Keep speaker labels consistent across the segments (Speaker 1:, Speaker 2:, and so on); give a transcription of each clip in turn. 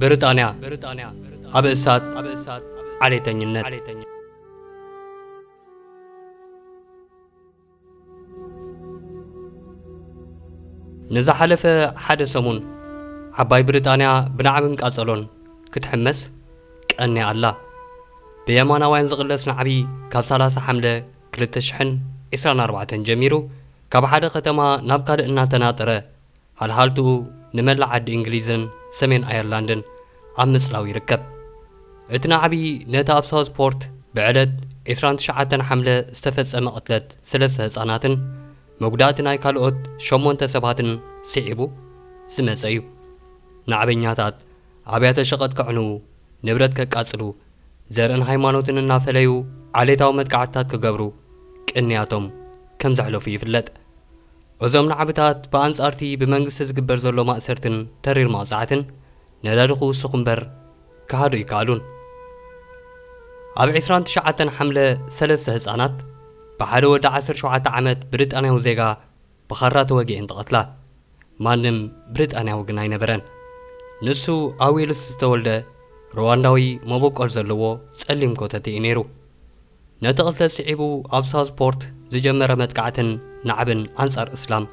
Speaker 1: بريطانيا أبئسات عليتنينت نزا حلفة حد سمون عباي بريطانيا بنعبن قاصلون كتحمس كأني الله بيمانا وين زغلس نعبي كاب 30 حملة كلتشحن 24 جميرو كاب حدا ختما نابكاد اناتناطره هالحالتو نملا عد انجليزن سمين ايرلاندن امسلاو يركب اتنا عبي نتا ابساو سبورت بعدد 29 حملة استفصم قتلت 3 هصاناتن مغدات ناي كالوت 8 سباتن سيعبو سمصيو نعبنياتات عبيات شقت كعنو نبرت كقاصلو زرن ሃይማኖትን እናፈለዩ ዓሌታው መጥቃዕታት ክገብሩ ቅንያቶም ከም ዘሕለፉ ይፍለጥ እዞም ንዓብታት በአንጻርቲ ብመንግስቲ ዝግበር ዘሎ ማእሰርትን ተሪር ማውጻዕትን ነዳድኹ ስኹምበር ካሃዱ ይካሉን ኣብ 29 ሓምለ 3 ህፃናት ብሓደ ወዲ 17 ዓመት ብሪጣንያዊ ዜጋ ብኸራ ተወጊአን ተቐትላ ማንም ብሪጣንያዊ ግን ኣይነበረን ንሱ ኣብ ዌልስ ዝተወልደ روانdaዊ መበቆል ዘለዎ ጸሊም ኮተት እዩ ነይሩ ነቲ ቅልተት ስዒቡ ኣብ ሳውስፖርት ዝጀመረ መጥቃዕትን ናዕብን አንጻር እስላም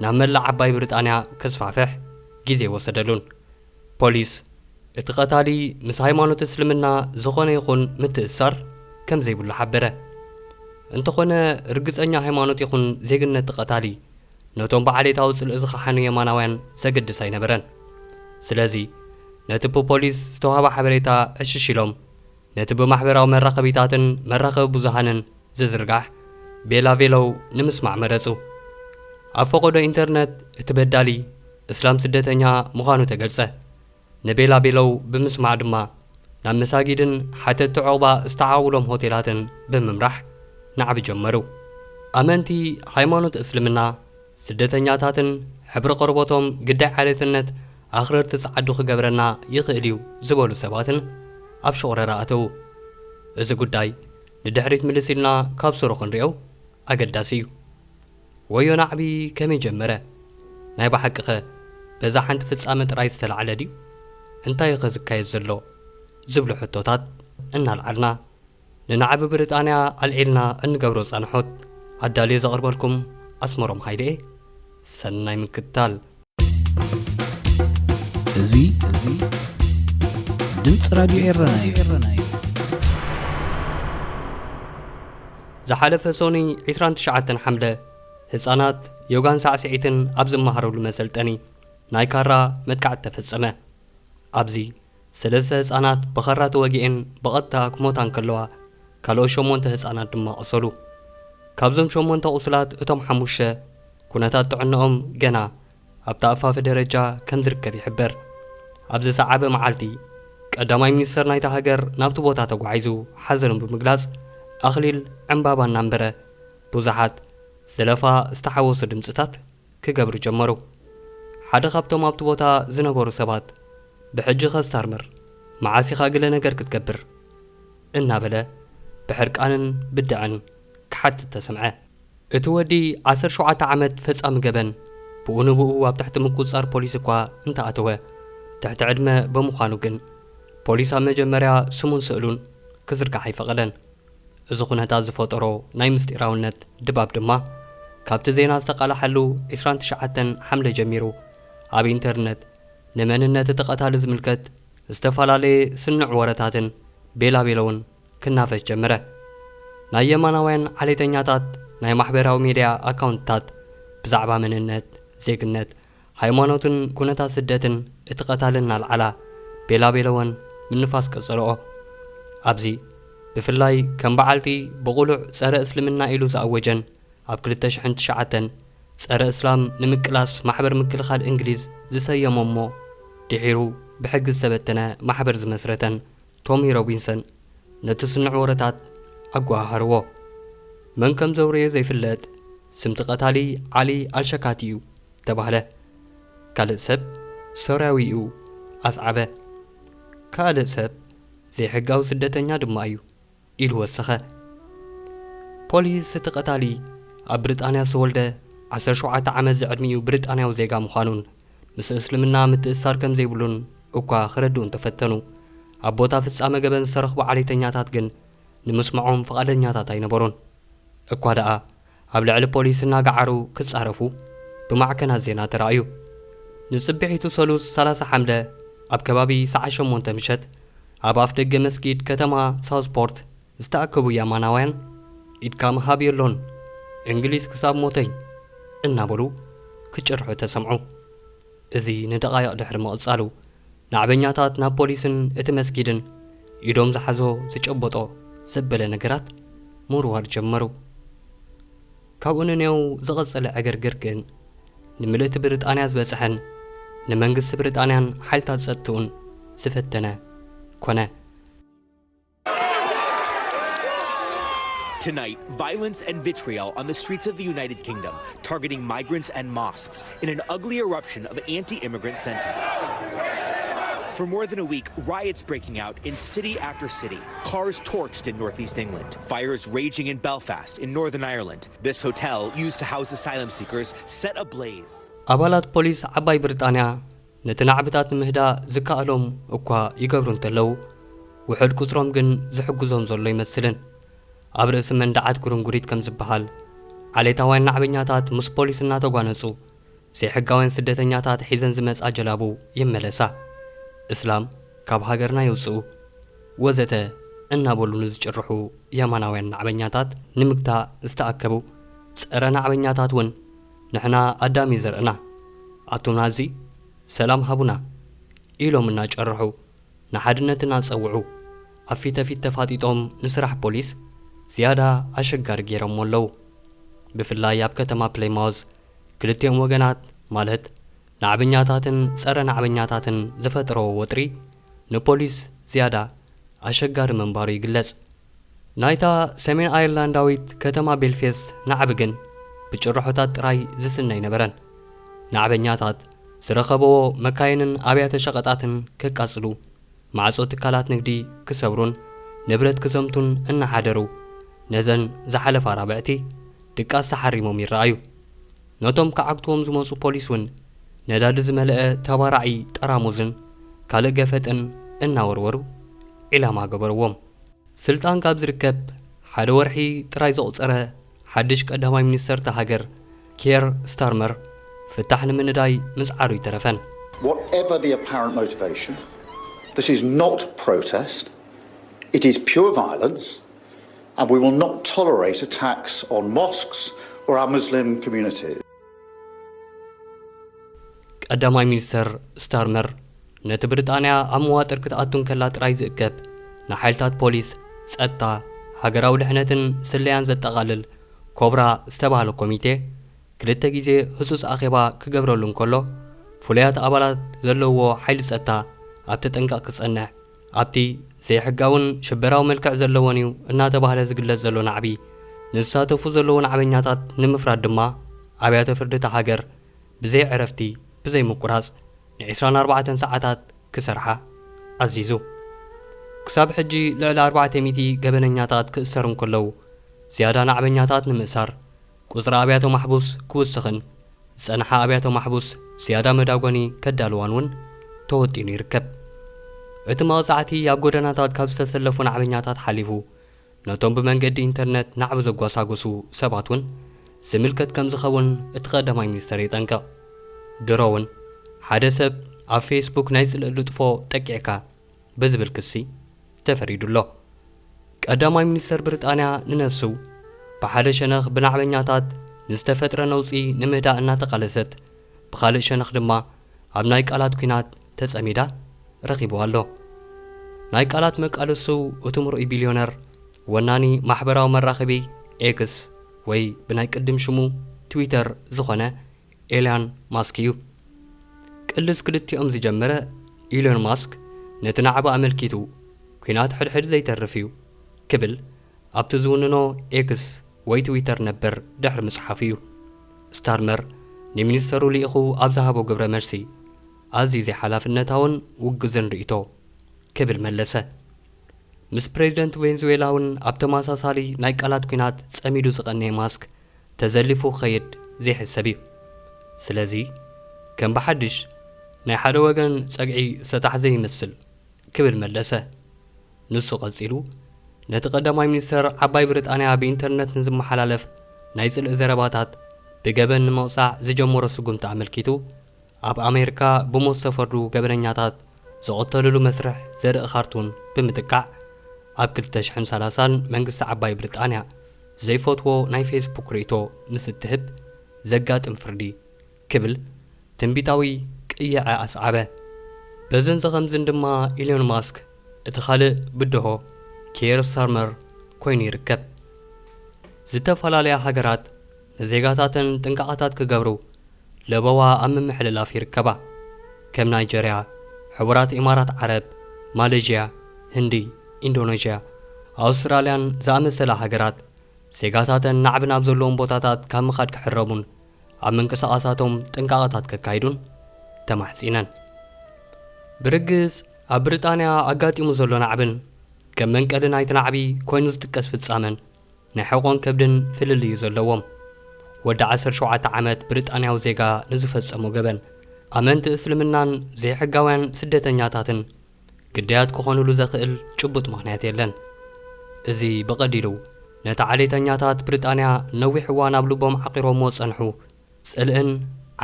Speaker 1: ናብ መላእ ዓባይ ብሪጣንያ ከስፋፍሕ ግዜ ወሰደሉን ፖሊስ እቲ ቀታሊ ምስ ሃይማኖት እስልምና ዝኾነ ይኹን ምትእሳር ከም ዘይብሉ ሓበረ እንተኾነ ርግጸኛ ሃይማኖት ይኹን ዜግነት ቀታሊ ነቶም በዓሌታዊ ጽልእ ዝኸሓኑ የማናውያን ዘገድስ ኣይነበረን ስለዚ ነቲ ፖሊስ ዝተዋሃበ ሓበሬታ ዕሽሽሎም ነቲ ብማሕበራዊ መራኸቢታትን መራኸቢ ብዙሃንን ዝዝርጋሕ ቤላቬሎው ንምስማዕ መረፁ ኣብ ፈቆዶ ኢንተርነት እቲ በዳሊ እስላም ስደተኛ ምዃኑ ተገልጸ ንቤላቬሎው ብምስማዕ ድማ ናብ መሳጊድን ሓተቲ ዕቑባ ዝተዓውሎም ሆቴላትን ብምምራሕ ናዕቢ ጀመሩ ኣመንቲ ሃይማኖት እስልምና ስደተኛታትን ሕብሪ ቆርቦቶም ግዳይ ዓሌትነት ኣኽረርቲ ጸዓዱ ክገብረና ይኽእል እዩ ዝበሉ ሰባትን ኣብ ሸቑረራ ኣተው እዚ ጉዳይ ንድሕሪት ምልሲልና ካብ ስሩ ክንሪኦ ኣገዳሲ እዩ ወዮ ናዕቢ ከመይ ጀመረ ናይ ብሓቂኸ በዛ ሓንቲ ፍጻመ ጥራይ ዝተላዕለ ድዩ እንታይ ኸ ዝካየድ ዘሎ ዝብሉ ሕቶታት እናልዓልና ንናዕቢ ብሪጣንያ ኣልዒልና እንገብሮ ጸንሖት ኣዳልየ ዘቕርበልኩም ኣስመሮም ሃይለ ሰናይ ምክትታል
Speaker 2: እዚ ድምጽ ራድዮ ኤረና
Speaker 1: ዝሓለፈ ሶኒ 29 ሓምለ ህፃናት ዮጋን ሳዕስዒትን ኣብ ዝመሃረሉ መሰልጠኒ ናይ ካራ መጥቃዕቲ ተፈጸመ ኣብዚ 3 ህፃናት ብኸራ ተወጊአን ብቐጥታ ክሞታን ከለዋ ካልኦት 8 ህፃናት ድማ ቆሰሉ ካብዞም 8 ቁስላት እቶም 5 ኩነታት ጥዕንኦም ገና ኣብ ተኣፋፈ ደረጃ ከም ዝርከብ ይሕበር ኣብዚ ሰዓበ መዓልቲ ቀዳማይ ሚኒስተር ናይታ ሃገር ናብቲ ቦታ ተጓዒዙ ሓዘኑን ብምግላጽ ኣኽሊል ዕምባባ እናንበረ ብዙሓት ዘለፋ ዝተሓወሱ ድምፅታት ክገብሩ ጀመሩ ሓደ ካብቶም ኣብቲ ቦታ ዝነበሩ ሰባት ብሕጂ ኸስታርምር መዓሲኻ ግለ ነገር ክትገብር እናበለ ብሕርቃንን ብድዕን ክሓትት ተሰምዐ እቲ ወዲ 17 ዓመት ፈጻሚ ገበን ብኡንብኡ ኣብ ታሕቲ ምቁጻር ፖሊስ እኳ እንተኣተወ ትሕቲ ዕድመ ብምዃኑ ግን ፖሊስ ኣብ መጀመርያ ስሙን ስእሉን ክዝርጋሕ ኣይፈቐደን እዚ ኩነታት ዝፈጠሮ ናይ ምስጢራውነት ድባብ ድማ ካብቲ ዜና ዝተቃላሐሉ 29 ሓምለ ጀሚሩ ኣብ ኢንተርነት ንመንነት እቲ ቀታሊ ዝምልከት ዝተፈላለየ ስኑዕ ወረታትን ቤላቤሎውን ክናፈስ ጀመረ ናይ የማናውያን ዓሌተኛታት ናይ ማሕበራዊ ሚድያ ኣካውንትታት ብዛዕባ መንነት ዜግነት ሃይማኖትን ኩነታት ስደትን እቲ ቀታልን ናልዓላ ቤላቤሎውን ምንፋስ ቀጸልኦ ኣብዚ ብፍላይ ከም በዓልቲ ብቑሉዕ ጸረ እስልምና ኢሉ ዝኣወጀን ኣብ 2009 ጸረ እስላም ንምቅላስ ማሕበር ምክልኻል እንግሊዝ ዝሰየሞሞ ድሒሩ ብሕጊ ዝተበተነ ማሕበር ዝመስረተን ቶሚ ሮቢንሰን ነቲ ስኑዕ ወረታት ኣጓሃርዎ መን ከም ዘውርየ ዘይፍለጥ ስምቲ ቀታሊ ዓሊ ኣልሸካቲ እዩ ተባህለ ካልእ ሰብ ሶርያዊ እዩ ኣስዓበ ካልእ ሰብ ዘይሕጋዊ ስደተኛ ድማ እዩ ኢሉ ወሰኸ ፖሊስ እቲ ቀታሊ ኣብ ብሪጣንያ ዝተወልደ 17 ዓመት ዝዕድሚኡ ብሪጣንያዊ ዜጋ ምዃኑን ምስ እስልምና ምትእሳር ከም ዘይብሉን እኳ ክረድኡን ተፈተኑ ኣቦታ ፍጻመ ገበን ዝተረኽቡ ዓሌተኛታት ግን ንምስማዖም ፈቓደኛታት ኣይነበሩን እኳ ደኣ ኣብ ልዕሊ ፖሊስ እናጋዓሩ ክጻረፉ ብማዕከናት ዜና ተረኣዩ ንጽቢሒቱ ሰሉስ 30 ሓምለ ኣብ ከባቢ ሰዓት 8 ምሸት ኣብ ኣፍ ደገ መስጊድ ከተማ ሳውስፖርት ዝተኣከቡ ያማናውያን ኢድካ ምሃብ የሎን እንግሊዝ ክሳብ ሞተይ እናበሉ ክጭርሑ ተሰምዑ እዚ ንደቓይቕ ድሕሪ ምቕጻሉ ናዕበኛታት ናብ ፖሊስን እቲ መስጊድን ኢዶም ዝሓዞ ዝጨበጦ ዘበለ ነገራት ምርዋር ጀመሩ ካብኡ ንኔው ዝቐጸለ ዕግርግር ግን ንምልእቲ ብሪጣንያ ዝበጽሐን ንመንግስቲ ብሪጣንያን ሓይልታት ጸጥታውን ዝፈተነ ኮነ
Speaker 2: Tonight, violence and vitriol on the streets of the United Kingdom, targeting migrants and mosques in an ugly eruption of anti-immigrant sentiment. For more than a week, riots breaking out in city after city, cars torched in northeast England, fires raging in Belfast in Northern Ireland. This hotel, used to house asylum seekers, set ablaze.
Speaker 1: ኣባላት ፖሊስ ዓባይ ብሪጣንያ ነቲ ናዕብታት ንምህዳእ ዝከኣሎም እኳ ይገብሩ እንተለዉ ውሕድ ቁፅሮም ግን ዝሕግዞም ዘሎ ይመስልን ኣብ ርእሲ መንዳዓት ጉርንጉሪት ከም ዝበሃል ዓሌታውያን ናዕበኛታት ምስ ፖሊስ እናተጓነፁ ዘይሕጋውያን ስደተኛታት ሒዘን ዝመጻ ጀላቡ ይመለሳ እስላም ካብ ሃገርና ይውፅኡ ወዘተ እናበሉ ንዝጭርሑ የማናውያን ናዕበኛታት ንምግታእ ዝተኣከቡ ጸረ ናዕበኛታት እውን ንሕና ኣዳሚ ዘርእና ኣቱምና እዚ ሰላም ሃቡና ኢሎም እናጨርሑ ንሓድነት እናጸውዑ ኣብ ፊት ተፋጢጦም ንስራሕ ፖሊስ ዝያዳ ኣሸጋሪ ገይሮም ኣለዉ ብፍላይ ኣብ ከተማ ፕሌይማውዝ ክልቲኦም ወገናት ማለት ናዕበኛታትን ጸረ ናዕበኛታትን ዝፈጥሮ ወጥሪ ንፖሊስ ዝያዳ ኣሸጋሪ መንባሩ ይግለጽ ናይታ ሰሜን ኣየርላንዳዊት ከተማ ቤልፌስት ናዕቢ ግን ብጭርሖታት ጥራይ ዝስነ ይነበረን ናዕበኛታት ዝረኸብዎ መካይንን ኣብያተ ሸቐጣትን ከቃጽሉ ማዕጾ ትካላት ንግዲ ክሰብሩን ንብረት ክዘምቱን እናሓደሩ ነዘን ዝሓለፋ ራብዕቲ ድቃስ ተሓሪሞም ይረኣዩ ነቶም ከዓግትዎም ዝመፁ ፖሊስ እውን ነዳዲ ዝመልአ ተባራዒ ጠራሙዝን ካልእ ገፈጥን እናወርወሩ ዒላማ ገበርዎም ስልጣን ካብ ዝርከብ ሓደ ወርሒ ጥራይ ዘቑፀረ ሓድሽ ቀዳማይ ሚኒስተር ሃገር ኬር ስታርመር ፍታሕ ንምንዳይ ምጽዓሩ ይተረፈን
Speaker 3: Whatever the apparent motivation, this is not protest, it is pure violence, and we will not tolerate attacks on mosques or our Muslim communities.
Speaker 1: ቀዳማይ ሚኒስተር ስታርመር ነቲ ብሪጣንያ ኣብ መዋጥር ክትኣቱን ከላ ጥራይ ዝእከብ ንሓይልታት ፖሊስ ጸጥታ ሃገራዊ ድሕነትን ስለያን ዘጠቓልል ኮብራ ዝተባሃለ ኮሚቴ ክልተ ግዜ ህሱስ ኣኼባ ክገብረሉ እንከሎ ፍሉያት ኣባላት ዘለዎ ሓይሊ ጸጥታ ኣብ ተጠንቀቕ ክጸንሕ ኣብቲ ዘይሕጋውን ሽበራዊ መልክዕ ዘለዎን እዩ እናተባህለ ዝግለጽ ዘሎ ናዕቢ ንዝሳተፉ ዘለዎ ናዕበኛታት ንምፍራድ ድማ ኣብያተ ፍርዲ ሃገር ብዘይ ዕረፍቲ ብዘይ ምቁራጽ ን24 ሰዓታት ክሰርሓ ኣዚዙ ክሳብ ሕጂ ልዕሊ 400 ገበነኛታት ክእሰሩ እንከለዉ ዝያዳ ናዕበኛታት ንምእሳር ቁፅሪ ኣብያተ ማሕቡስ ክውስኽን ዝጸንሐ ኣብያተ ማሕቡስ ዝያዳ መዳጎኒ ከዳልዋን እውን ተወጢኑ ይርከብ እቲ መቕጻዕቲ ኣብ ጎደናታት ካብ ዝተሰለፉ ናዕበኛታት ሓሊፉ ነቶም ብመንገዲ ኢንተርኔት ናዕቢ ዘጓሳጎሱ ሰባት እውን ዝምልከት ከም ዝኸውን እቲ ቀዳማይ ሚኒስተር ይጠንቀቕ ድሮ እውን ሓደ ሰብ ኣብ ፌስቡክ ናይ ጽልእ ልጥፎ ጠቂዕካ ብዝብል ክሲ ተፈሪዱሎ ቀዳማይ ሚኒስተር ብሪጣንያ ንነፍሱ ብሓደ ሸነኽ ብናዕበኛታት ንዝተፈጥረ ነውፂ ንምህዳእ እናተቃለሰት ብኻልእ ሸነኽ ድማ ኣብ ናይ ቃላት ኩናት ተጸሚዳ ረኺቡ ኣሎ ናይ ቃላት መቃለሱ እቲ ምሩኢ ቢልዮነር ወናኒ ማሕበራዊ መራኸቢ ኤክስ ወይ ብናይ ቅድም ሽሙ ትዊተር ዝኾነ ኤልያን ማስክ እዩ ቅልስ ክልቲኦም ዝጀመረ ኢሎን ማስክ ነቲ ናዕባ ኣመልኪቱ ኩናት ሕድሕድ ዘይተርፍ እዩ ክብል ኣብቲ ዝውንኖ ኤክስ ወይ ትዊተር ነበር ድሕሪ ምጽሓፍ እዩ ስታርመር ንሚኒስተሩ ሊኢኹ ኣብ ዝሃቦ ግብረ መልሲ ኣዝዩ ዘይሓላፍነታውን ውግዝን ርእቶ ክብል መለሰ ምስ ፕሬዚደንት ቬንዙዌላ እውን ኣብ ተመሳሳሊ ናይ ቃላት ኩናት ጸሚዱ ዝቐነየ ማስክ ተዘሊፉ ክኸይድ ዘይሕሰብ እዩ ስለዚ ከም ብሓድሽ ናይ ሓደ ወገን ጸግዒ ዝተታሕዘ ይመስል ክብል መለሰ ንሱ ቀጺሉ ነቲ ቀዳማይ ሚኒስተር ዓባይ ብሪጣንያ ብኢንተርኔት ንዝመሓላለፍ ናይ ጽልእ ዘረባታት ብገበን ንምቕጻዕ ዝጀመሮ ስጉምቲ ኣመልኪቱ ኣብ ኣሜሪካ ብሞት ዝተፈርዱ ገበነኛታት ዝቕተልሉ መስርሕ ዘርኢ ካርቱን ብምጥቃዕ ኣብ 2030 መንግስቲ ዓባይ ብሪጣንያ ዘይፈትዎ ናይ ፌስቡክ ርእቶ ምስ እትህብ ዘጋጥም ፍርዲ ክብል ትንቢታዊ ቅይዐ ኣስዓበ በዘን ዘኸምዝን ድማ ኢሎን ማስክ እቲ ካልእ ብድሆ ኬር ስታርመር ኮይኑ ይርከብ ዝተፈላለያ ሃገራት ንዜጋታትን ጥንቃቐታት ክገብሩ ለበዋ ኣብ ምምሕልላፍ ይርከባ ከም ናይጀርያ ሕቡራት ኢማራት ዓረብ ማሌዥያ ህንዲ ኢንዶኔዥያ ኣውስትራልያን ዝኣመሰላ ሃገራት ዜጋታትን ናዕቢ ናብ ዘለዎም ቦታታት ካብ ምኻድ ክሕረሙን ኣብ ምንቅስቓሳቶም ጥንቃቐታት ከካይዱን ተማሕጺነን ብርግጽ ኣብ ብሪጣንያ ኣጋጢሙ ዘሎ ናዕብን ከም መንቀሊ ናይቲ ናዕቢ ኮይኑ ዝጥቀስ ፍጻመን ናይ ሕቖን ከብድን ፍልል እዩ ዘለዎም ወዲ 17 ዓመት ብሪጣንያዊ ዜጋ ንዝፈጸሞ ገበን ኣመንቲ እስልምናን ዘይሕጋውያን ስደተኛታትን ግዳያት ክኾኑሉ ዘኽእል ጭቡጥ ምኽንያት የለን እዚ ብቐዲሉ ነቲ ዓሌተኛታት ብሪጣንያ ነዊሕ እዋን ኣብ ልቦም ዓቂሮምዎ ጸንሑ ጽልእን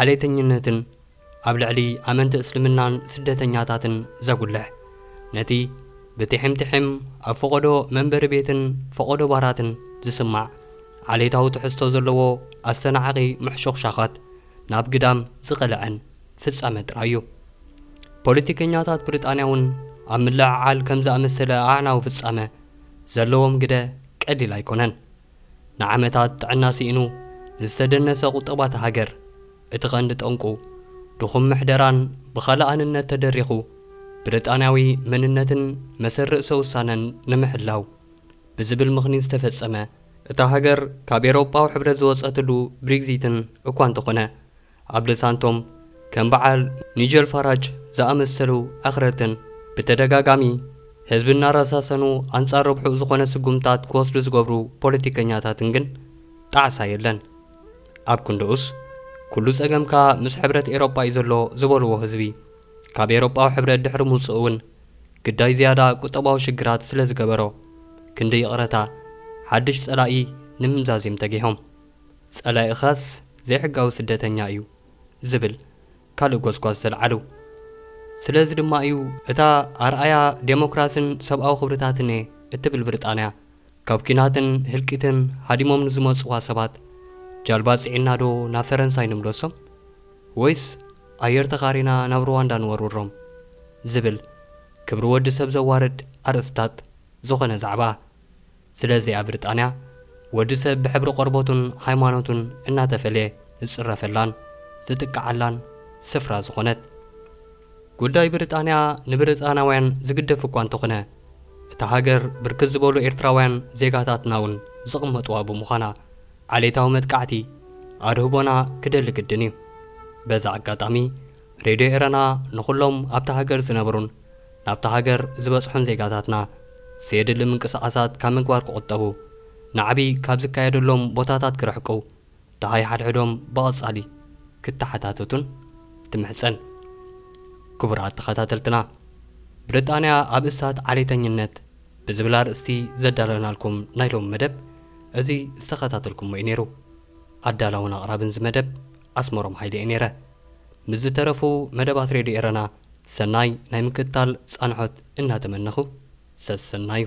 Speaker 1: ዓሌተኝነትን ኣብ ልዕሊ ኣመንቲ እስልምናን ስደተኛታትን ዘጉልሕ ነቲ ብትሕምትሕም ኣብ ፈቐዶ መንበሪ ቤትን ፈቐዶ ባራትን ዝስማዕ ዓሌታዊ ትሕዝቶ ዘለዎ ኣስተናዓቒ ምሕሾኽሻኻት ናብ ግዳም ዝቐልዐን ፍጻመ ጥራዩ ፖለቲከኛታት ብሪጣንያ እውን ኣብ ምልዕዓል ከም ዝኣመሰለ ኣዕናዊ ፍጻመ ዘለዎም ግደ ቀሊል ኣይኮነን ንዓመታት ጥዕና ሲኢኑ ንዝተደነሰ ቁጠባት ሃገር እቲ ቐንዲ ጠንቁ ድኹም ምሕደራን ብኸላኣንነት ተደሪኹ ብሪጣንያዊ መንነትን መሰርኢ ሰውሳነን ንምሕላው ብዝብል ምኽንያት ዝተፈጸመ እታ ሃገር ካብ ኤውሮጳዊ ሕብረት ዝወጸትሉ ብሬግዚትን እኳ እንተኾነ ኣብ ልሳንቶም ከም በዓል ኒጀል ፋራጅ ዝኣመሰሉ ኣኽረትን ብተደጋጋሚ ህዝቢ እናረሳሰኑ ኣንጻር ረብሑ ዝኾነ ስጉምታት ክወስዱ ዝገብሩ ፖለቲከኛታትን ግን ጣዕሳ የለን ኣብ ክንደኡስ ኩሉ ጸገምካ ምስ ሕብረት ኤውሮጳ እዩ ዘሎ ዝበልዎ ህዝቢ ካብ ኤውሮጳዊ ሕብረት ድሕሪ ምውፅእ እውን ግዳይ ዝያዳ ቁጠባዊ ሽግራት ስለ ዝገበሮ ክንዲ ይቕረታ ሓድሽ ጸላኢ ንምምዛዝዮም ተጊሖም ጸላኢ ኻስ ዘይሕጋዊ ስደተኛ እዩ ዝብል ካልእ ጐስጓስ ዘለዓሉ ስለዚ ድማ እዩ እታ ኣርኣያ ዴሞክራስን ሰብኣዊ ክብርታትን እትብል ብሪጣንያ ካብ ኪናትን ህልቂትን ሃዲሞም ንዝመጽዋ ሰባት ጃልባ ጽዒና ዶ ናብ ፈረንሳይ ንምለሶም ወይስ ኣየር ተኻሪና ናብ ሩዋንዳ ንወርውሮም ዝብል ክብሪ ወዲ ሰብ ዘዋርድ ኣርእስታት ዝኾነ ዛዕባ ስለዚ ኣብ ብሪጣንያ ወዲ ሰብ ብሕብሪ ቆርቦቱን ሃይማኖቱን እናተፈልየ ዝጽረፈላን ዝጥቃዓላን ስፍራ ዝኾነት ጉዳይ ብሪጣንያ ንብሪጣናውያን ዝግደፍ እኳ እንተኾነ እታ ሃገር ብርክት ዝበሉ ኤርትራውያን ዜጋታትና እውን ዝቕመጥዋ ብምዃና ዓሌታዊ መጥቃዕቲ ኣድህቦና ክደሊ ግድን እዩ በዛ ኣጋጣሚ ሬድዮ ኤረና ንኹሎም ኣብታ ሃገር ዝነብሩን ናብታ ሃገር ዝበጽሑን ዜጋታትና ዘየድሊ ምንቅስቓሳት ካብ ምግባር ክቑጠቡ ንዓቢ ካብ ዝካየደሎም ቦታታት ክርሕቁ ድሃይ ሓድሕዶም ብቐጻሊ ክተሓታተቱን ትምሕፀን ክቡራት ተኸታተልትና ብሪጣንያ ኣብ እሳት ዓሌተኝነት ብዝብል ኣርእስቲ ዘዳለናልኩም ናይ ሎም መደብ እዚ ዝተኸታተልኩሞ እዩ ነይሩ ኣዳላውን ኣቕራብን ዝመደብ ኣስመሮም ሃይለ እየ ነይረ ምስ ዝተረፉ መደባት ሬድዮ ኤረና ሰናይ ናይ ምክትታል ጻንሖት እናተመነኹ ሰናዩ